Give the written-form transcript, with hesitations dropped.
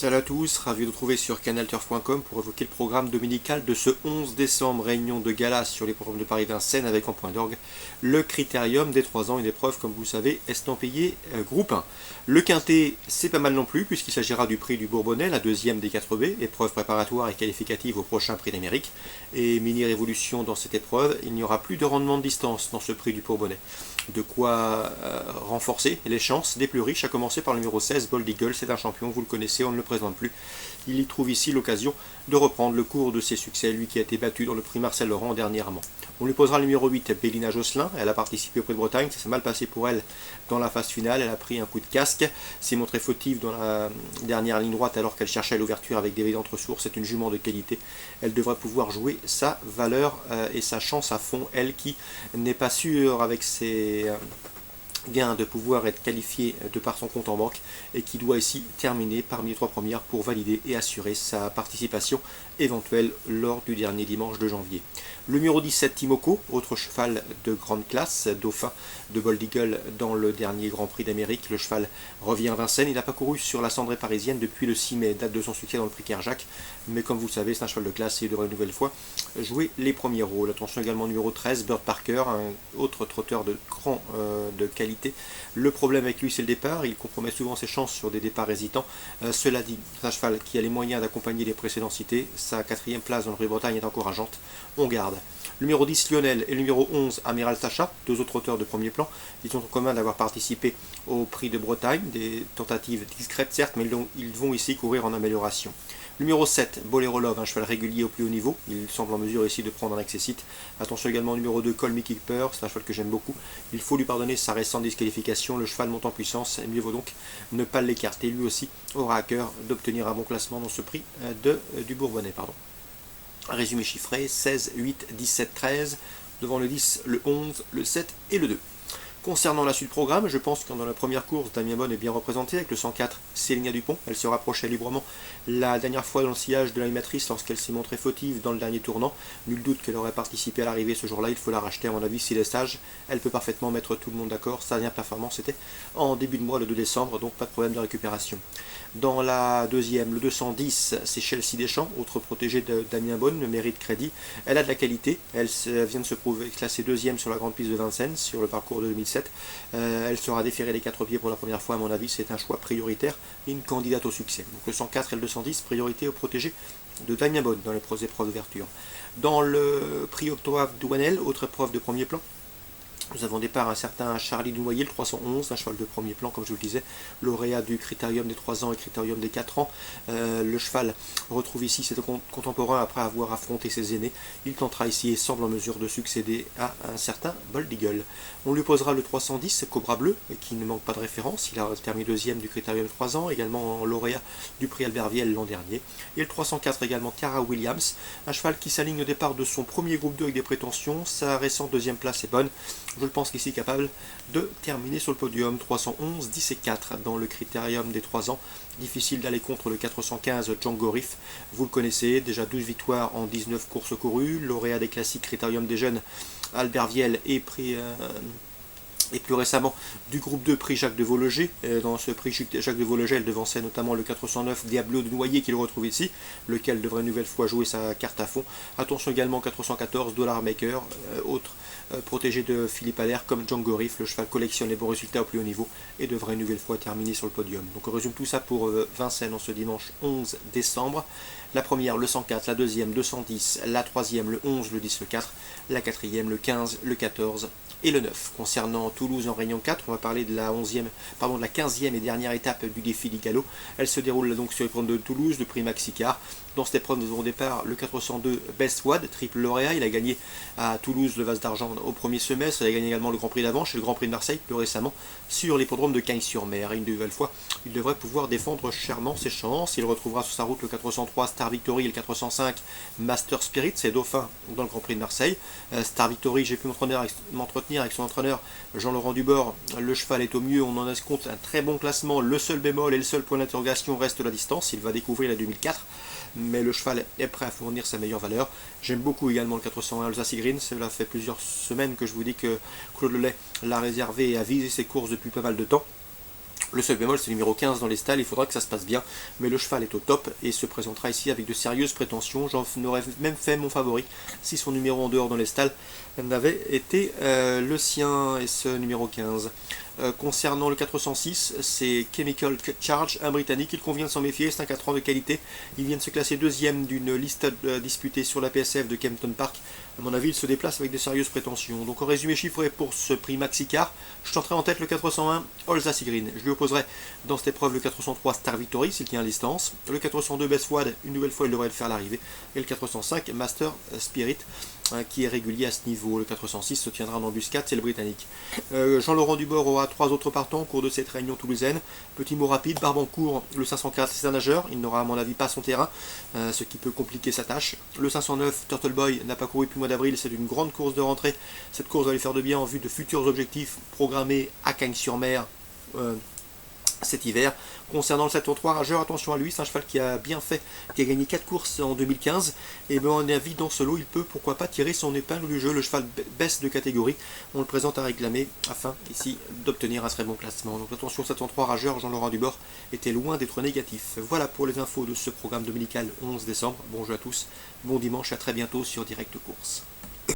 Salut à tous, ravi de vous retrouver sur canalturf.com pour évoquer le programme dominical de ce 11 décembre, réunion de gala sur les programmes de Paris-Vincennes avec en point d'orgue le critérium des 3 ans, une épreuve comme vous le savez estampillée groupe 1. Le quintet c'est pas mal non plus puisqu'il s'agira du prix du Bourbonnais, la deuxième des 4B, épreuve préparatoire et qualificative au prochain prix d'Amérique. Et mini révolution dans cette épreuve, il n'y aura plus de rendement de distance dans ce prix du Bourbonnais. De quoi renforcer les chances des plus riches, à commencer par le numéro 16, Bold Eagle. C'est un champion, vous le connaissez, on ne le présente plus. Il y trouve ici l'occasion de reprendre le cours de ses succès, lui qui a été battu dans le prix Marcel Laurent dernièrement. On lui posera le numéro 8, Bélina Josselin. Elle a participé au prix de Bretagne, ça s'est mal passé pour elle dans la phase finale, elle a pris un coup de casque, s'est montrée fautive dans la dernière ligne droite alors qu'elle cherchait l'ouverture avec des védantes ressources. C'est une jument de qualité, elle devrait pouvoir jouer sa valeur et sa chance à fond, elle qui n'est pas sûre avec ses gain de pouvoir être qualifié de par son compte en banque et qui doit ici terminer parmi les 3 premières pour valider et assurer sa participation éventuelle lors du dernier dimanche de janvier. Le numéro 17, Timoko, autre cheval de grande classe, dauphin de Bold Eagle dans le dernier Grand Prix d'Amérique. Le cheval revient à Vincennes, il n'a pas couru sur la cendrée parisienne depuis le 6 mai, date de son succès dans le prix Kerjak, mais comme vous le savez, c'est un cheval de classe et il devrait une nouvelle fois jouer les premiers rôles. Attention également au numéro 13, Bird Parker, un autre trotteur de qualité. Le problème avec lui, c'est le départ, il compromet souvent ses chances sur des départs hésitants. Cela dit, c'est un cheval qui a les moyens d'accompagner les précédents cités, sa 4e place dans le prix Bretagne est encourageante, on garde. Le numéro 10, Lionel, et le numéro 11, Amiral Sacha, 2 autres auteurs de premier plan. Ils ont en commun d'avoir participé au prix de Bretagne, des tentatives discrètes certes, mais ils vont ici courir en amélioration. Numéro 7, Bolero Love, un cheval régulier au plus haut niveau. Il semble en mesure ici de prendre un accessite. Attention également au numéro 2, Call Me Keeper, c'est un cheval que j'aime beaucoup. Il faut lui pardonner sa récente disqualification. Le cheval monte en puissance, et mieux vaut donc ne pas l'écarter. Lui aussi aura à cœur d'obtenir un bon classement dans ce prix du Bourbonnais. Résumé chiffré, 16, 8, 17, 13, devant le 10, le 11, le 7 et le 2. Concernant la suite du programme, je pense que dans la première course, Damien Bonne est bien représenté avec le 104, Célinia Dupont. Elle se rapprochait librement la dernière fois dans le sillage de l'animatrice lorsqu'elle s'est montrée fautive dans le dernier tournant. Nul doute qu'elle aurait participé à l'arrivée ce jour-là, il faut la racheter à mon avis s'il est sage. Elle peut parfaitement mettre tout le monde d'accord, sa dernière performance était en début de mois, le 2 décembre, donc pas de problème de récupération. Dans la deuxième, le 210, c'est Chelsea Deschamps, autre protégée de Damien Bonne, mérite crédit. Elle a de la qualité, elle vient de se prouver classée deuxième sur la grande piste de Vincennes, sur le parcours de 2007. Elle sera déférée les 4 pieds pour la première fois, à mon avis, c'est un choix prioritaire et une candidate au succès. Donc le 104 et le 210, priorité aux protégés de Damien Bonne dans les épreuves d'ouverture. Dans le prix Octave Douanel, autre épreuve de premier plan, nous avons départ un certain Charlie Dunoyer, le 311, un cheval de premier plan, comme je vous le disais, lauréat du critérium des 3 ans et critérium des 4 ans. Le cheval retrouve ici ses contemporains après avoir affronté ses aînés. Il tentera ici et semble en mesure de succéder à un certain Bold Eagle. On lui posera le 310, Cobra Bleu, qui ne manque pas de référence. Il a terminé deuxième du critérium 3 ans, également lauréat du prix Albert Viel l'an dernier. Et le 304 également, Cara Williams, un cheval qui s'aligne au départ de son premier groupe 2 avec des prétentions. Sa récente deuxième place est bonne. Je pense qu'ici capable de terminer sur le podium. 311, 10 et 4 dans le critérium des 3 ans. Difficile d'aller contre le 415 Django Riff. Vous le connaissez, déjà 12 victoires en 19 courses courues. Lauréat des classiques critérium des jeunes Albert Viel et prix... Et plus récemment du groupe 2 prix Jacques de Vologer. Dans ce prix Jacques de Vologer, elle devançait notamment le 409 Diablo de Noyer qu'il retrouve ici, lequel devrait une nouvelle fois jouer sa carte à fond. Attention également 414 Dollar Maker, autre protégé de Philippe Allaire comme Django Riff. Le cheval collectionne les bons résultats au plus haut niveau et devrait une nouvelle fois terminer sur le podium. Donc on résume tout ça pour Vincennes en ce dimanche 11 décembre. La première, le 104, la deuxième, 210, la troisième, le 11, le 10, le 4, la quatrième, le 15, le 14 et le 9. Concernant Toulouse en Réunion 4, on va parler de la 15e et dernière étape du défi du galop. Elle se déroule donc sur les l'épreuve de Toulouse, le prix Maxicar. Dans cette épreuve, nous avons au départ le 402 Best Wad, triple lauréat. Il a gagné à Toulouse le Vase d'Argent au premier semestre. Il a gagné également le Grand Prix d'Avanche et le Grand Prix de Marseille plus récemment sur l'hippodrome de Cagnes-sur-Mer. Et une nouvelle fois, il devrait pouvoir défendre chèrement ses chances. Il retrouvera sur sa route le 403 Star Victory et le 405 Master Spirit, c'est dauphin dans le Grand Prix de Marseille. Star Victory, j'ai pu m'entretenir avec son entraîneur Jean-Laurent Dubord. Le cheval est au mieux, on en escompte un très bon classement. Le seul bémol et le seul point d'interrogation reste la distance. Il va découvrir la 2004. Mais le cheval est prêt à fournir sa meilleure valeur. J'aime beaucoup également le 401 Alsace Green. Cela fait plusieurs semaines que je vous dis que Claude Lelay l'a réservé et a visé ses courses depuis pas mal de temps. Le seul bémol, c'est le numéro 15 dans les stalles, il faudra que ça se passe bien, mais le cheval est au top et se présentera ici avec de sérieuses prétentions. J'en aurais même fait mon favori si son numéro en dehors dans les stalles n'avait été le sien, et ce numéro 15. Concernant le 406, c'est Chemical Charge, un Britannique, il convient de s'en méfier, c'est un 4 ans de qualité. Il vient de se classer deuxième d'une liste disputée sur la PSF de Kempton Park. À mon avis, il se déplace avec de sérieuses prétentions. Donc en résumé chiffré pour ce prix Maxicar, je tenterai en tête le 401 Olza Green. Je lui opposerai dans cette épreuve le 403 Star Victory s'il tient à distance, le 402 Best Wad, une nouvelle fois il devrait le faire à l'arrivée, et le 405 Master Spirit qui est régulier à ce niveau. Le 406 se tiendra en embuscade, c'est le Britannique. Jean-Laurent Dubord aura 3 autres partants au cours de cette réunion toulousaine. Petit mot rapide, Barbancourt, le 504 c'est un nageur, il n'aura à mon avis pas son terrain, ce qui peut compliquer sa tâche. Le 509 Turtle Boy n'a pas couru depuis le mois d'avril, c'est une grande course de rentrée. Cette course va lui faire de bien en vue de futurs objectifs programmés à Cagnes-sur-Mer cet hiver. Concernant le 703 Rageur, attention à lui, c'est un cheval qui a bien fait, qui a gagné 4 courses en 2015, et ben, à mon avis dans ce lot il peut pourquoi pas tirer son épingle du jeu. Le cheval baisse de catégorie, on le présente à réclamer afin ici d'obtenir un très bon classement. Donc attention, 703 Rageur, Jean-Laurent Dubord était loin d'être négatif. Voilà pour les infos de ce programme dominical 11 décembre. Bon jeu à tous, bon dimanche, à très bientôt sur Direct Course.